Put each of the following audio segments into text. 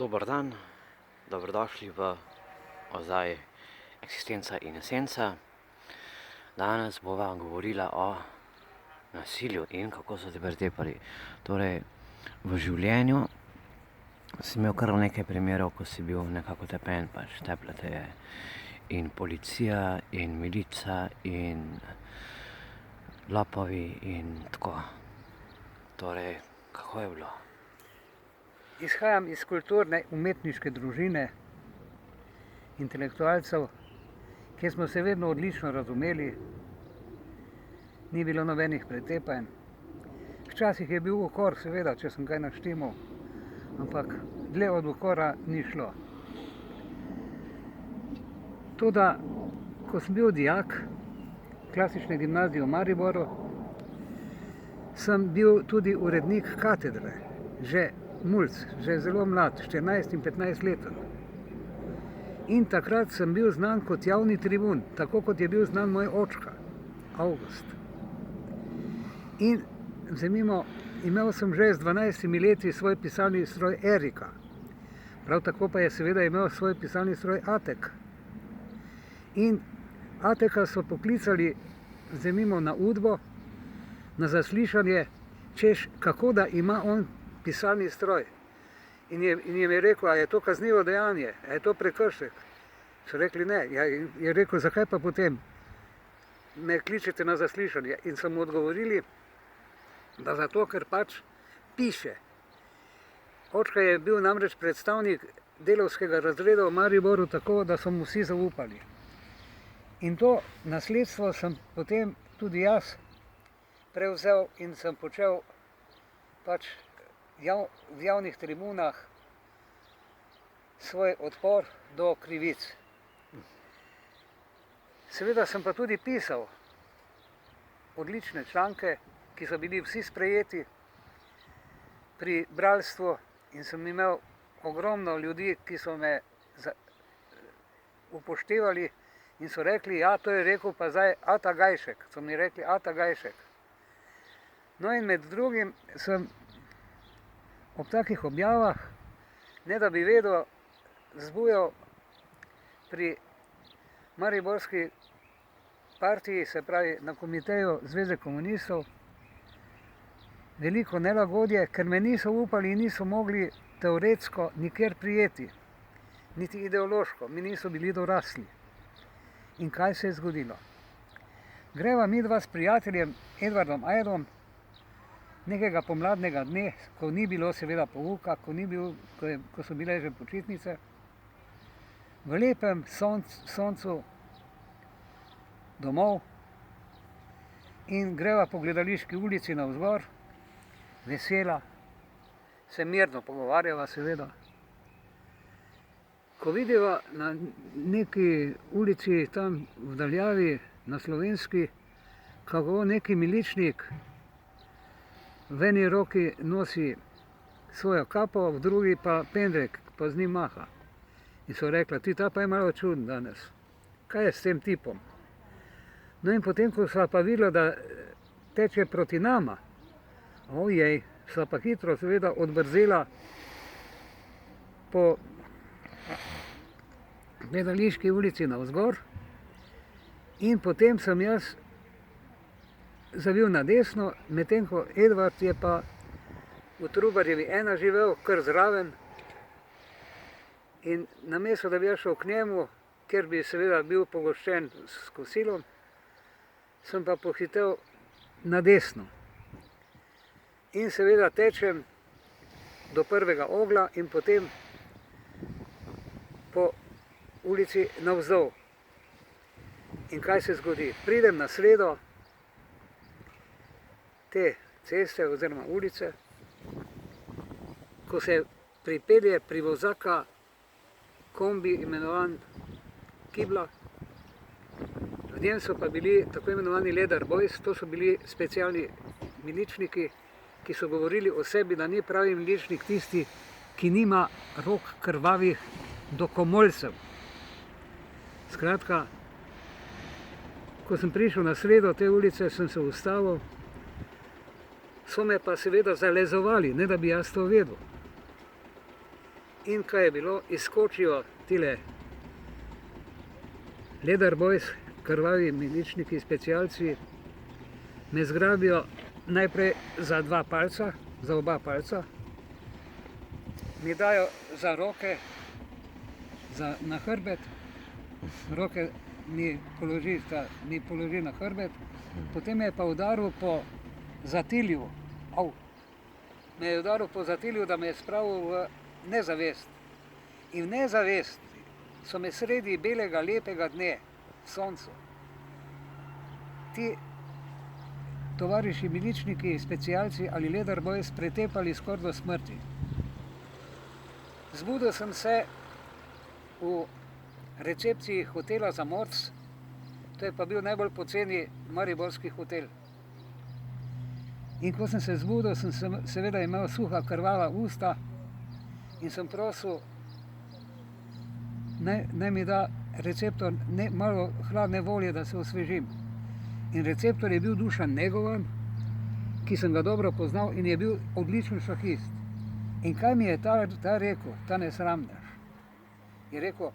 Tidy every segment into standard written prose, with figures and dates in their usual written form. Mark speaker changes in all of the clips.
Speaker 1: Dober dan, dobrodošli v oddaji Eksistenca in esenca. Danes bova govorila o nasilju in kako so te pretepali. Torej, v življenju sem imel kar nekaj primerov, ko si bil nekako tepen, pač tepla te je in policija, in milica, in lopovi in tako. Torej, kako je bilo?
Speaker 2: Izhajam iz kulturne umetniške družine intelektualcev, kjer smo se vedno odlično razumeli, ni bilo nobenih pretepanj. Včasih je bil ukor, seveda, če sem kaj naštimal, ampak dlje od ukora ni šlo. Toda, ko sem bil dijak klasične gimnazije v Mariboru, sem bil tudi urednik katedre, že mulc, že zelo mlad, 14 in 15 let. In takrat sem bil znan kot javni tribun, tako kot je bil znan moj očka, Avgust. In zanimivo, imel sem že z 12 leti svoj pisalni stroj Erika. Prav tako pa je seveda imel svoj pisalni stroj Atek. In Ateka so poklicali, zanimivo, na Udbo, na zaslišanje, češ kako da ima on pisalni stroj. In jim je rekel, a je to kaznivo dejanje, a je to prekršek. So rekli ne. Je rekel, zakaj pa potem me kličete na zaslišanje? In so mu odgovorili, da zato, ker pač piše. Očka je bil namreč predstavnik delavskega razreda v Mariboru, tako da so mu vsi zaupali. In to nasledstvo sem potem tudi jaz prevzel in sem počel pač v javnih tribunah svoj odpor do krivic. Seveda sem pa tudi pisal odlične članke, ki so bili vsi sprejeti pri bralstvu, in sem imel ogromno ljudi, ki so me upoštevali in so rekli, ja, to je rekel pa zdaj Ata Gajšek. So mi rekli Ata Gajšek. No in med drugim sem ob takih objavah, ne da bi vedel, zbujal pri mariborski partiji, se pravi na komiteju Zveze komunistov, veliko nelagodje, ker me niso upali in niso mogli teoretsko nikjer prijeti, niti ideološko, mi niso bili dorasli. In kaj se je zgodilo? Greva midva s prijateljem Edvardom Ajdom nekega pomladnega dne, ko ni bilo seveda pouka, ko so bile že počitnice, v lepem soncu domov in greva po Gledališki ulici navzgor, vesela, se mirno pogovarjava seveda. Ko vidiva na neki ulici tam v daljavi, na Slovenski, kako neki miličnik v eni roki nosi svojo kapo, v drugi pa pendrek, pa z njim maha. In so rekla, ti ta pa je malo čuden danes. Kaj je s tem tipom? No in potem, ko sva pa videla, da teče proti nama, ojej, sva pa hitro seveda odbrzela po Gledališki ulici navzgor in potem sem jaz zavil na desno, medtem ko Edvard je pa v Trubarjevi 1 živel, kar zraven. In namesto, da bi jaz šel k njemu, ker bi seveda bil pogoščen s kosilom, sem pa pohitel na desno. In seveda tečem do prvega ogla in potem po ulici navzdol. In kaj se zgodi? Pridem na sredo te ceste oziroma ulice, ko se pripelje privozaka kombi imenovan Kibla. V njem so pa bili tako imenovani Leather Boys, to so bili specialni miličniki, ki so govorili o sebi, da ni pravi miličnik tisti, ki nima rok krvavih do komolcev. Skratka, ko sem prišel na sredo te ulice, sem se ustavil, so me pa seveda zalezovali, ne da bi jaz to vedel. In kaj je bilo, izskočijo tile Leather Boys, krvavi miličniki, specialci, me zgrabijo najprej za dva palca, za oba palca, mi dajo za roke, na hrbet, roke mi položi na hrbet, potem me je pa udaril po zatilju, me je udaril po zatilju, da me je spravil v nezavest. In v nezavest so me sredi belega, lepega dne, v soncu, ti tovariši miličniki, specialci ali Leather Boys pretepali skoraj do smrti. Zbudil sem se v recepciji hotela Zamorc, to je pa bil najbolj poceni mariborski hotel. In ko sem se zbudil, sem seveda imel suha krvava usta in sem prosil, naj mi da receptor malo hladne volje, da se osvežim. In receptor je bil Dušan Negovan, ki sem ga dobro poznal in je bil odličen šahist. In kaj mi je ta rekel, ta nesramnež? Je rekel,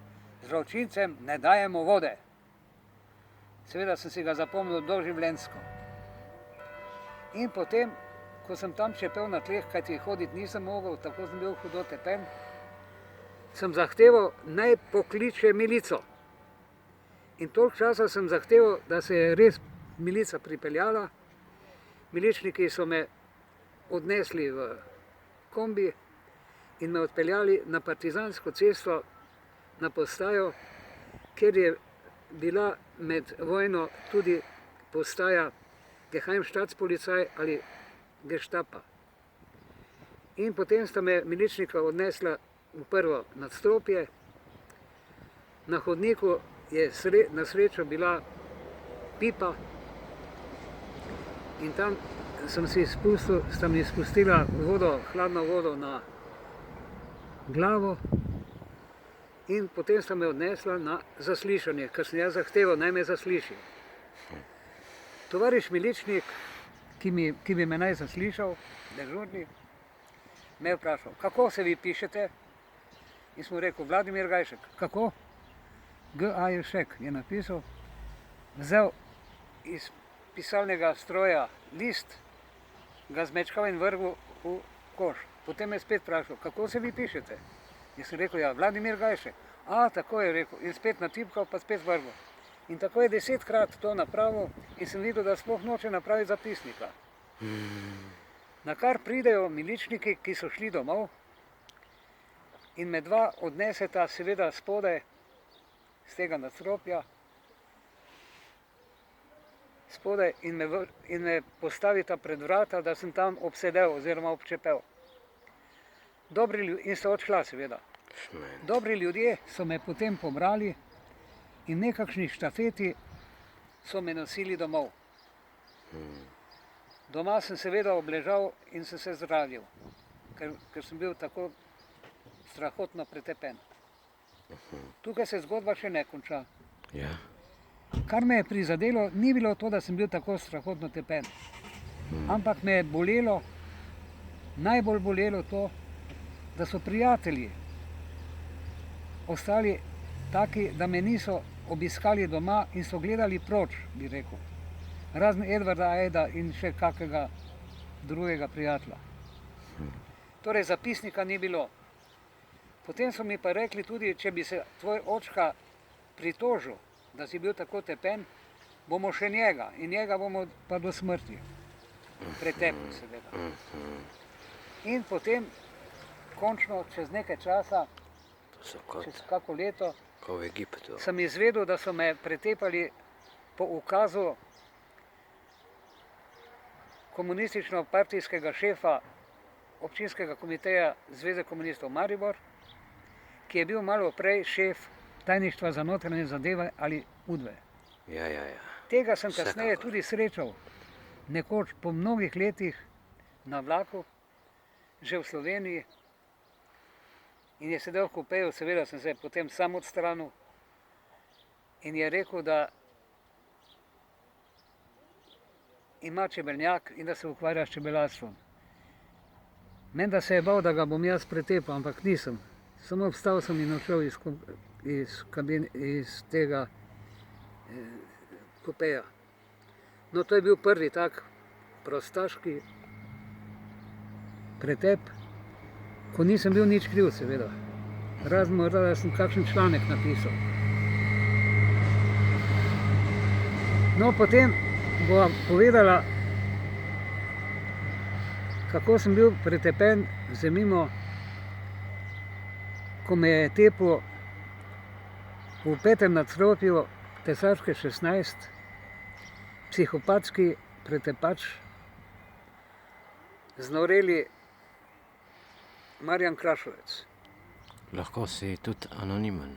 Speaker 2: zločincem ne dajemo vode. Seveda sem si ga zapomnil doživljenjsko. In potem, ko sem tam čepel na tleh, kajti hoditi nisem mogel, tako sem bil hudo tepen, sem zahteval, naj pokliče milico. In toliko časa sem zahteval, da se je res milica pripeljala. Miličniki so me odnesli v kombi in me odpeljali na Partizansko cesto, na postajo, kjer je bila med vojno tudi postaja Geheimstaatspolizei ali Gestapa. In potem sta me miličnika odnesla v prvo nadstropje. Na hodniku je na srečo bila pipa in tam sta mi spustila vodo, hladno vodo na glavo in potem sta me odnesla na zaslišanje, ker sem jaz zahteval, naj me zasliši. Tovariš miličnik, ki bi me naj zaslišal, dežurni, me je vprašal, kako se vi pišete? In sem mu rekel, Vladimir Gajšek. Kako? G.A.J.Šek je napisal, vzel iz pisalnega stroja list, ga zmečkal in vrgel v koš. Potem me je spet vprašal, kako se vi pišete? In sem rekel, ja, Vladimir Gajšek. Tako je rekel. In spet natipkal, pa spet vrgel. In tako je 10-krat to napravil in sem videl, da sploh noče napraviti zapisnika. Na kar pridejo miličniki, ki so šli domov in me dva odneseta seveda spodaj z tega nadstropja, spodaj in me postavita pred vrata, da sem tam obsedel oziroma občepel. In sta odšla seveda. Dobri ljudje so me potem pobrali in nekakšni štafeti so me nosili domov. Doma sem seveda obležal in sem se zdravil, ker sem bil tako strahotno pretepen. Tukaj se zgodba še ne konča. Kar me je prizadelo, ni bilo to, da sem bil tako strahotno tepen, ampak me je bolelo, najbolj bolelo to, da so prijatelji ostali taki, da me niso obiskali doma in so gledali proč, bi rekel. Razen Edvarda Ajda in še kakega drugega prijatelja. Torej zapisnika ni bilo. Potem so mi pa rekli tudi, če bi se tvoj očka pritožil, da si bil tako tepen, bomo še njega in njega bomo pa do smrti. Pretepli seveda. In potem, končno, čez nekaj časa, čez kako leto, sem izvedel, da so me pretepali po ukazu komunistično-partijskega šefa občinskega komiteja Zveze komunistov Maribor, ki je bil malo prej šef tajništva za notranje zadeve ali UDVE. Tega sem kasneje tudi srečal, nekoč po mnogih letih na vlaku, že v Sloveniji, in je sedel v kupeju, seveda sem se potem sam odstranil in je rekel, da ima čebelnjak in da se ukvarja s čebelarstvom. Menda se je bal, da ga bom jaz pretepal, ampak nisem. Samo vstal sem in odšel iz tega kupeja. No, to je bil prvi tak prostaški pretep, ko nisem bil nič kriv, seveda. Razen morda, da sem kakšen članek napisal. No, potem bova povedala, kako sem bil pretepen z mimo, ko me je tepel v 5. nadstropju Tesaške 16, psihopatski pretepač, znoreli Marjan Krašovec.
Speaker 1: Lahko si tudi anonimen.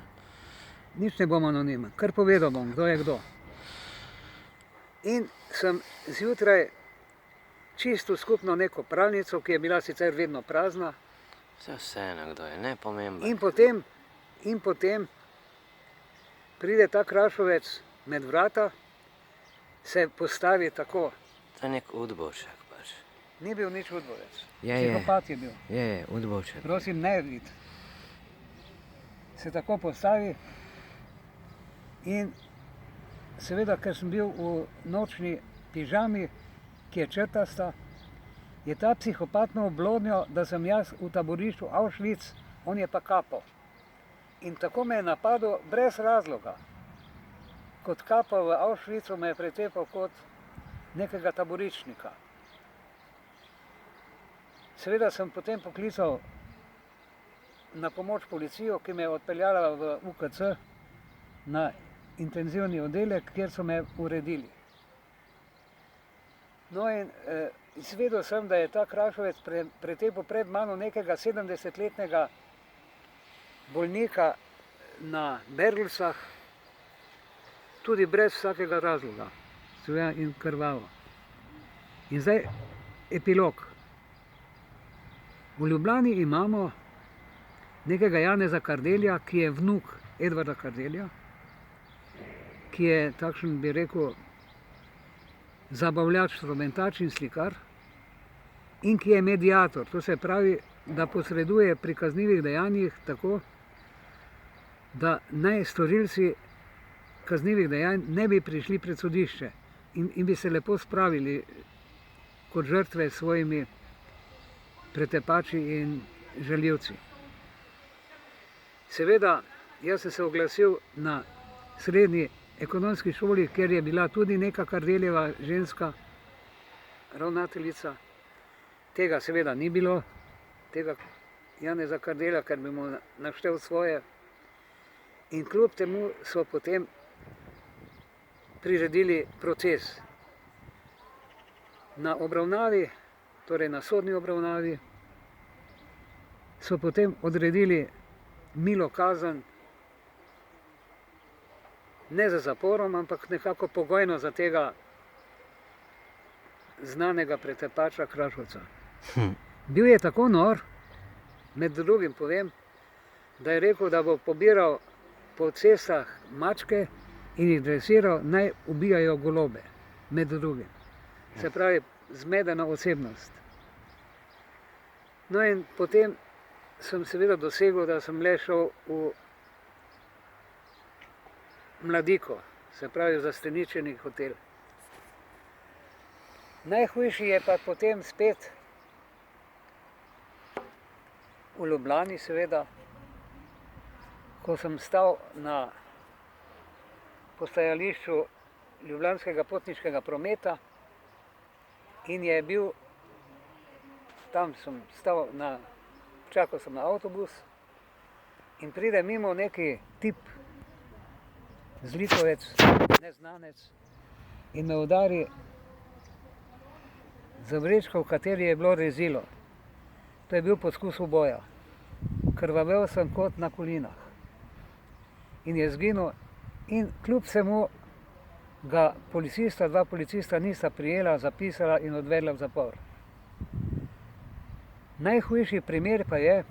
Speaker 2: Nič ne bom anonimen, kar povedal bom, kdo je kdo. In sem zjutraj čistil skupno neko pralnico, ki je bila sicer vedno prazna.
Speaker 1: Vseeno, kdo je, ne pomemben.
Speaker 2: In potem pride ta Krašovec med vrata, se postavi tako.
Speaker 1: To je nek udbošek pač.
Speaker 2: Ni bil nič udbovec.
Speaker 1: Je.
Speaker 2: Psihopat je bil.
Speaker 1: Je, udbošek.
Speaker 2: Prosim, ne vid. Se tako postavi in seveda, ker sem bil v nočni pižami, ki je črtasta, je ta psihopatno oblodnil, da sem jaz v taborišču Auschwitz, on je pa kapal. In tako me je napadel brez razloga. Kot kapa v Auschwitzu me je pretepal kot nekega taboriščnika. Seveda sem potem poklical na pomoč policijo, ki me je odpeljala v UKC na intenzivni oddelek, kjer so me uredili. No in izvedel sem, da je ta Krašovec pretepal pred mano nekega 70-letnega bolnika na Berlsah, tudi brez vsakega razloga, seveda in krvavo. In zdaj epilog. V Ljubljani imamo nekega Janeza Kardelja, ki je vnuk Edvarda Kardelja, ki je takšen, bi rekel, zabavljač, instrumentač in slikar, in ki je mediator, to se pravi, da posreduje pri kaznivih dejanjih tako, da naj storilci kaznivih dejanj ne bi prišli pred sodišče in bi se lepo spravili kot žrtve s svojimi pretepači in žaljivci. Seveda, jaz sem se oglasil na srednji ekonomski šoli, kjer je bila tudi neka Kardeljeva ženska ravnateljica. Tega seveda ni bilo, tega Janeza Kardelja, ker bi mu naštel svoje. In kljub temu so potem priredili proces. Na obravnavi, torej na sodni obravnavi, so potem odredili milo kazen, ne za zaporom, ampak nekako pogojno za tega znanega pretepača Krašovca. Bil je tako nor, med drugim povem, da je rekel, da bo pobiral po cestah mačke in jih dresiral, naj ubijajo golobe, med drugim. Se pravi, zmedena osebnost. No in potem sem seveda dosegel, da sem le šel v Mladiko, se pravi zasteničeni hotel. Najhujši je pa potem spet v Ljubljani, seveda, ko sem stal na postajališču Ljubljanskega potniškega prometa in je bil, tam sem stal, čakal sem na avtobus in pride mimo neki tip, zlikovec, neznanec, in me udari z vrečko, v kateri je bilo rezilo. To je bil poskus uboja. Krvavel sem kot na kolinah. In je zginil in kljub vsemu ga dva policista nista prijela, zapisala in odvedla v zapor. Najhujši primer pa je,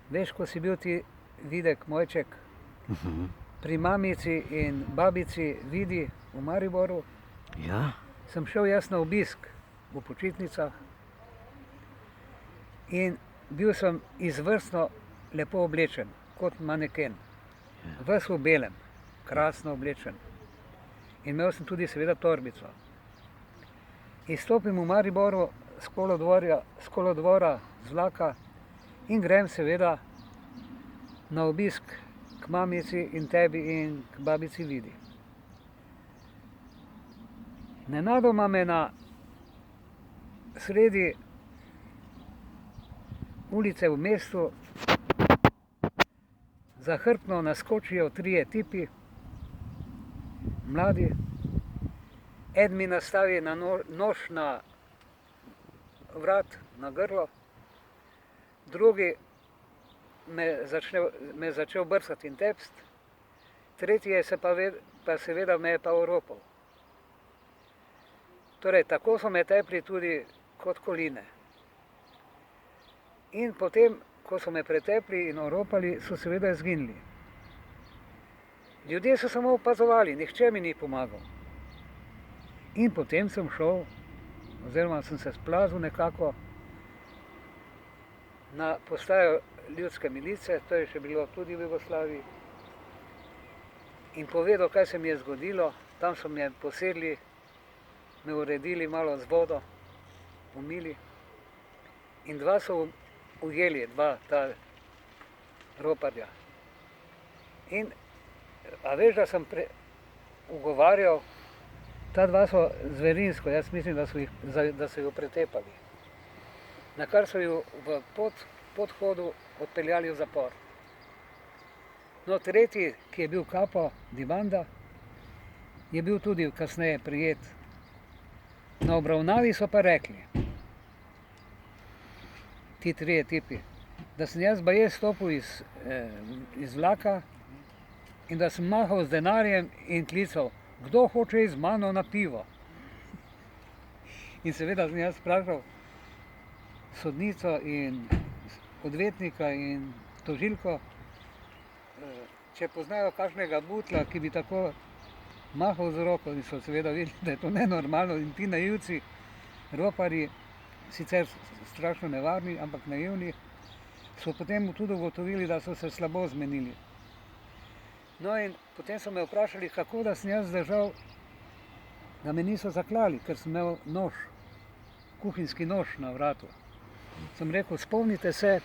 Speaker 2: veš, ko si bil ti Videk Mojček, pri mamici in babici Vidi v Mariboru,
Speaker 1: Ja?
Speaker 2: sem šel jaz na obisk v počitnicah in bil sem izvrstno lepo oblečen, kot maneken, ves v belem, krasno oblečen. In imel sem tudi seveda torbico. Izstopim v Mariboru s kolodvora, z vlaka in grem seveda na obisk k mamici in tebi in k babici Vidi. Nenadoma me na sredi ulice v mestu zahrbtno naskočijo 3 tipi, mladi. Eden mi nastavi nož na vrat, na grlo, drugi me začel brskati in tepst, tretji pa seveda me je pa oropal. Torej, tako so me tepli tudi kot koline. In potem, ko so me pretepli in oropali, so seveda izginili. Ljudje so samo opazovali, nihče mi ni pomagal. In potem sem šel, oziroma sem se splazil nekako na postajo ljudske milice, to je še bilo tudi v Jugoslaviji, in povedal, kaj se mi je zgodilo. Tam so me posedli, me uredili malo z vodo, umili in 2 so ujeli, 2 ta roparja. In a veš, da sem ugovarjal, ta 2 so zverinsko, jaz mislim, da so jo pretepali. Na kar so jo v podhodu odpeljali v zapor. No, tretji, ki je bil kapo Dibanda, je bil tudi kasneje prijet. Na obravnavi so pa rekli, ti 3 tipi, da sem jaz baje stopil iz vlaka in da sem mahal z denarjem in klical, kdo hoče z mano na pivo. In seveda sem jaz vprašal sodnico in odvetnika in tožilko, če poznajo kakšnega butla, ki bi tako mahal z roko, in so seveda videli, da je to nenormalno, in ti naivci, roparji, sicer strašno nevarni, ampak naivni, so potem tudi ugotovili, da so se slabo zmenili. No in potem so me vprašali, kako da sem jaz zdržal, da me niso zaklali, ker sem imel nož, kuhinjski nož na vratu. Sem rekel, spomnite se,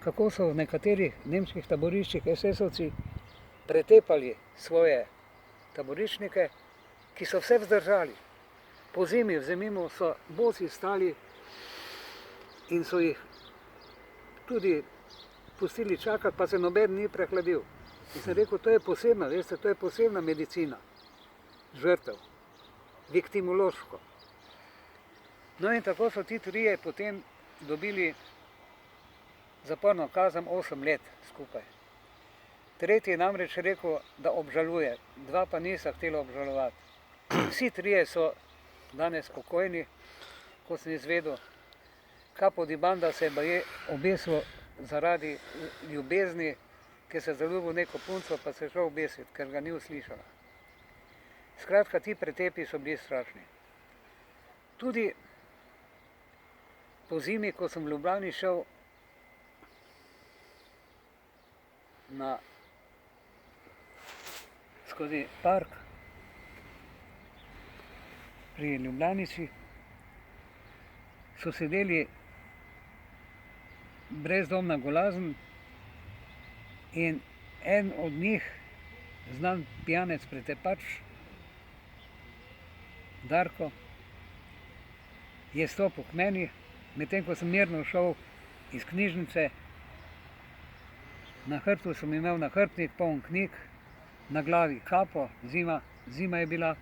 Speaker 2: kako so v nekaterih nemških taboriščih SS-ovci pretepali svoje taboriščnike, ki so vse vzdržali. Po zimi v Zemimu so bosi stali in so jih tudi pustili čakati, pa se noben ni prehladil. In sem rekel, to je posebna, veste, to je posebna medicina žrtev, viktimološko. No in tako so ti 3 potem dobili zaporno kazen 8 let skupaj. Tretji je namreč rekel, da obžaluje, 2 pa niso hteli obžalovati. Vsi 3 so danes pokojni, ko sem izvedel. Capo di Banda se je baje obesil zaradi ljubezni, ker se je zaljubil neko punco, pa se je šel obesiti, ker ga ni uslišala. Skratka, ti pretepi so bili strašni. Tudi po zimi, ko sem v Ljubljani šel skozi park pri Ljubljanici, so sedeli brezdomna golazen in en od njih, znan pijanec pretepač, Darko, je stopil k meni, medtem ko sem mirno šel iz knjižnice. Na hrbtu sem imel nahrbtnik poln knjig, na glavi kapo, zima je bila,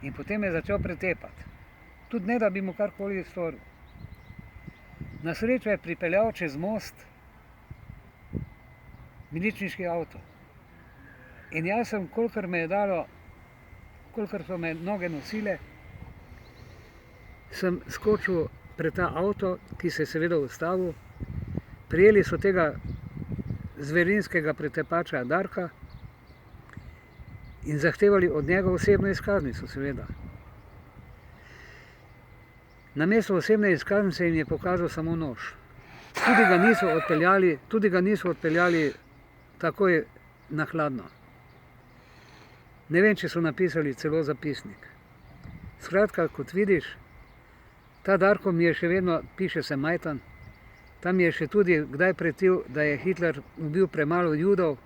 Speaker 2: in potem je začel pretepati. Tudi ne, da bi mu karkoli storil. Na srečo je pripeljal čez most miličniški avto. In jaz sem, kolikor me je dalo, kolikor so me noge nosile, sem skočil pred ta avto, ki se je seveda ustavil. Prijeli so tega zverinskega pretepača Darka in zahtevali od njega osebno izkaznico, seveda. Namesto osebne izkaznice jim je pokazal samo nož. Tudi ga niso odpeljali takoj na hladno. Ne vem, če so napisali celo zapisnik. Skratka, kot vidiš, ta Darko mi je še vedno, piše se Majtan, tam je še tudi kdaj pretil, da je Hitler ubil premalo Judov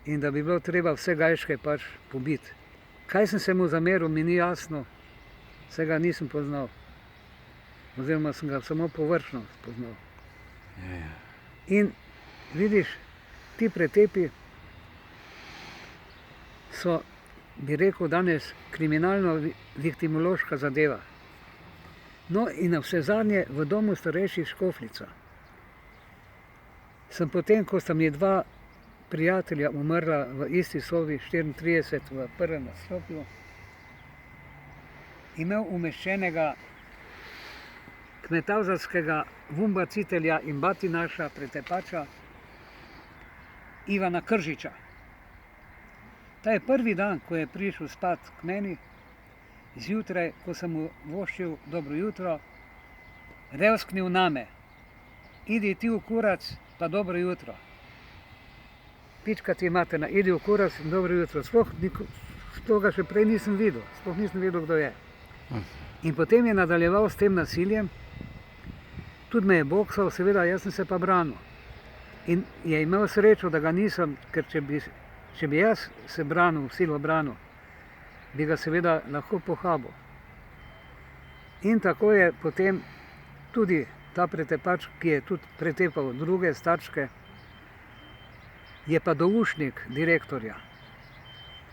Speaker 2: in da bi bilo treba vse gajške pač pobiti. Kaj sem se mu zameril, mi ni jasno, se ga nisem poznal. Oziroma sem ga samo površno spoznal. In vidiš, ti pretepi so, bi rekel danes, kriminalno-viktimološka zadeva. No in na vse zadnje v domu starejših Škofljica sem potem, ko sta mi dva prijatelja umrla v isti sobi, 34 v prvem nadstropju, imel umeščenega kmetavzarskega vumbacitelja in batinaša, pretepača Ivana Kržiča. Ta je prvi dan, ko je prišel spat k meni, zjutraj, ko sem mu voščil dobro jutro, revsknil name: "Idi ti v kurac, pa dobro jutro." Pička ti materna, idi v kurac in dobro jutro. Sploh ga še prej nisem videl, kdo je. In potem je nadaljeval s tem nasiljem, tudi me je boksal, seveda, jaz sem se pa branil. In je imel srečo, da ga nisem, ker če bi jaz se branil, silo branil, bi ga seveda lahko pohabil. In tako je potem tudi ta pretepač, ki je tudi pretepal druge starčke, je pa doušnik direktorja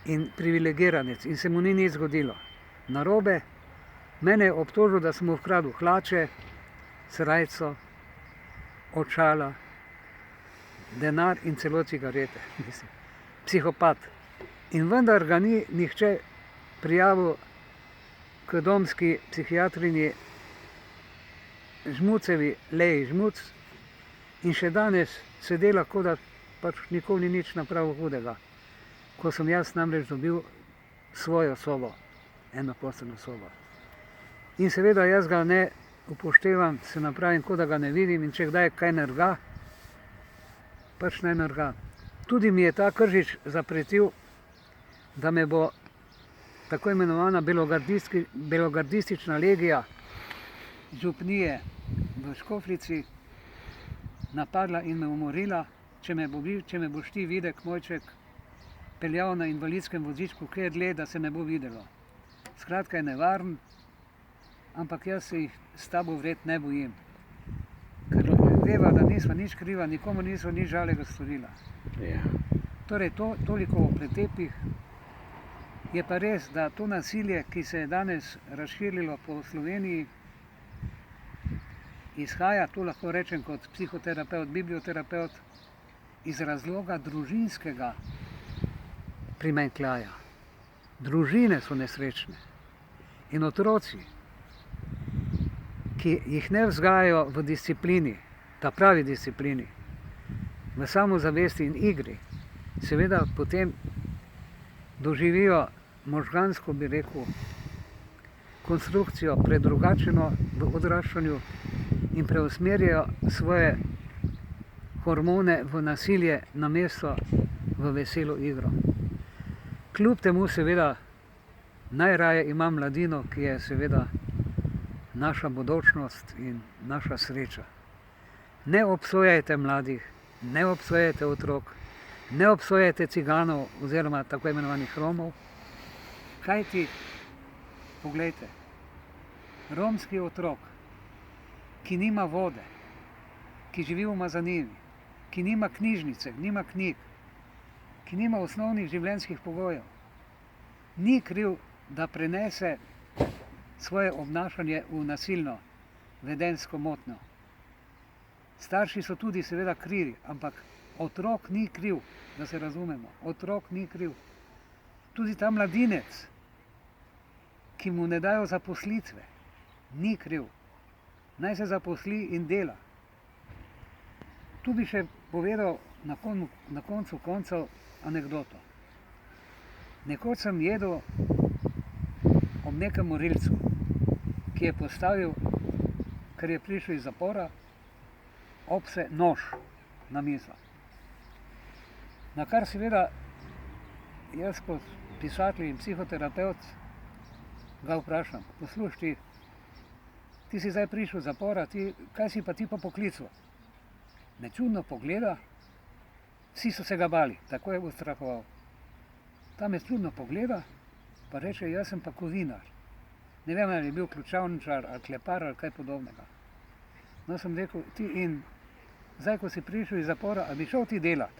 Speaker 2: in privilegiranec in se mu ni nič zgodilo. Narobe, mene je obtožil, da sem mu ukradel hlače, srajco, očala, denar in celo cigarete. Psihopat. In vendar ga ni nihče prijavil k domski psihiatrinji Žmucevi, Leji Žmuc, in še danes se dela, kot da pač nikoli ni nič napravil hudega. Ko sem jaz namreč dobil svojo sobo, enoposteljno sobo. In seveda jaz ga ne upoštevam, se napravim, kot da ga ne vidim, in če kdaj kaj nerga, pač naj nerga. Tudi mi je ta Kržič zapretil, da me bo tako imenovana belogardistična legija župnije v Škofljici napadla in me umorila, če me boš ti, Videk Mojček, peljal na invalidskem vozičku kje dlje, da se ne bo videlo. Skratka, je nevaren, ampak jaz se jih s tabo vred ne bojim. Ker veva, da nisva nič kriva, nikomu niso nič žalega storila. Torej, toliko o pretepih. Je pa res, da to nasilje, ki se je danes razširilo po Sloveniji, izhaja, to lahko rečem kot psihoterapeut, biblioterapeut, iz razloga družinskega primanjkljaja. Družine so nesrečne in otroci, ki jih ne vzgajajo v disciplini, ta pravi disciplini, v samozavesti in igri, seveda potem doživijo možgansko, bi rekel, konstrukcijo predrugačeno v odraščanju in preusmerjajo svoje hormone v nasilje namesto v veselo igro. Kljub temu seveda najraje imam mladino, ki je seveda naša bodočnost in naša sreča. Ne obsojajte mladih, ne obsojajte otrok, ne obsojajte ciganov oziroma tako imenovanih Romov, kajti, poglejte, romski otrok, ki nima vode, ki živi v umazanini, ki nima knjižnice, nima knjig, ki nima osnovnih življenjskih pogojev, ni kriv, da prenese svoje obnašanje v nasilno vedenjsko motnjo. Starši so tudi seveda krivi, ampak otrok ni kriv, da se razumemo, otrok ni kriv. Tudi ta mladinec, ki mu ne dajo zaposlitve, ni kriv. Naj se zaposli in dela. Tu bi še povedal na koncu koncev anekdoto. Nekoč sem jedel ob nekem morilcu, ki je postavil, ker je prišel iz zapora, opse nož na mizo. Na kar seveda jaz kot pisatelj in psihoterapevt ga vprašam, poslušaj ti si zdaj prišel iz zapora, kaj si pa ti po poklicu? Me čudno pogleda, vsi so se ga bali, tako je ustrahoval. Ta me čudno pogleda, pa reče, jaz sem pa kovinar. Ne vem, ali je bil ključavničar ali klepar ali kaj podobnega. No, sem rekel, ti in zdaj, ko si prišel iz zapora, a bi šel ti delat?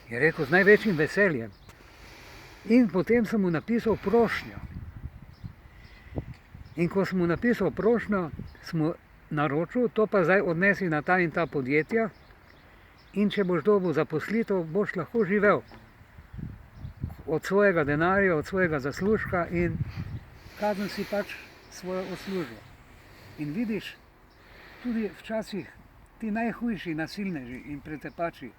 Speaker 2: Je rekel, z največjim veseljem. In potem sem mu napisal prošnjo. In ko sem mu napisal prošnjo, smo naročil, to pa zdaj odnesi na ta in ta podjetja in če boš dobil zaposlitev, boš lahko živel od svojega denarja, od svojega zaslužka in kazen si pač svojo odslužil. In vidiš, tudi včasih ti najhujši nasilneži in pretepači,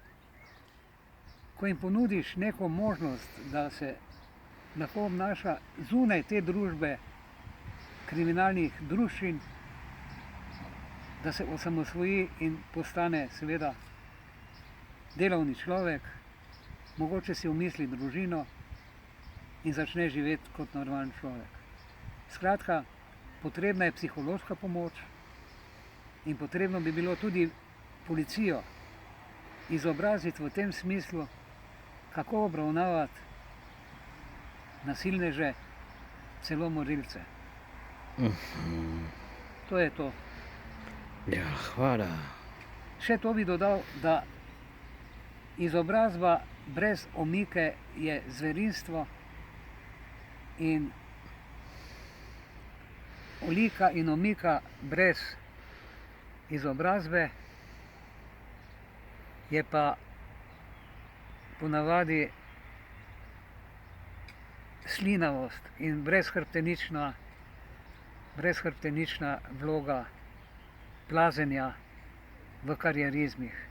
Speaker 2: ko jim ponudiš neko možnost, da se lahko obnaša zunaj te družbe kriminalnih druščin, da se osamosvoji in postane seveda delovni človek, mogoče si umisli družino in začne živeti kot normalen človek. Skratka, potrebna je psihološka pomoč in potrebno bi bilo tudi policijo izobraziti v tem smislu, kako obravnavati nasilneže, celo morilce. To je to.
Speaker 1: Ja, hvala.
Speaker 2: Še to bi dodal, da izobrazba brez omike je zverinstvo in olika in omika brez izobrazbe je pa ponavadi slinavost in brezhrbtenična vloga plazenja v karierizmih.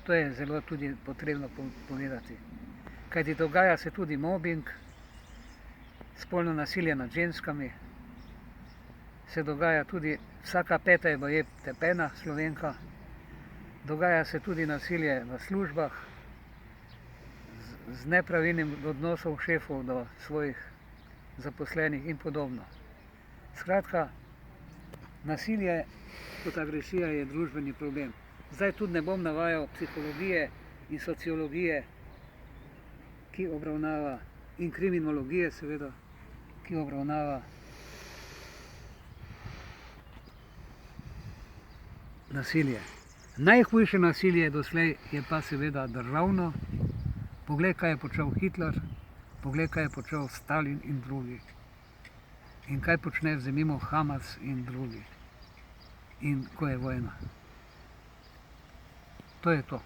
Speaker 2: To je zelo tudi potrebno povedati. Kajti dogaja se tudi mobbing, spolno nasilje nad ženskami, se dogaja tudi, vsaka peta je baje tepena Slovenka, dogaja se tudi nasilje v službah, z nepravilnim odnosom šefov do svojih zaposlenih in podobno. Skratka, nasilje kot agresija je družbeni problem. Zdaj tudi ne bom navajal psihologije in sociologije, ki obravnava, in kriminologije seveda, ki obravnava nasilje. Najhujše nasilje doslej je pa seveda državno. Poglej, kaj je počel Hitler, poglej, kaj je počel Stalin in drugi. In kaj počne, vzemimo, Hamas in drugi. In ko je vojna. To je to.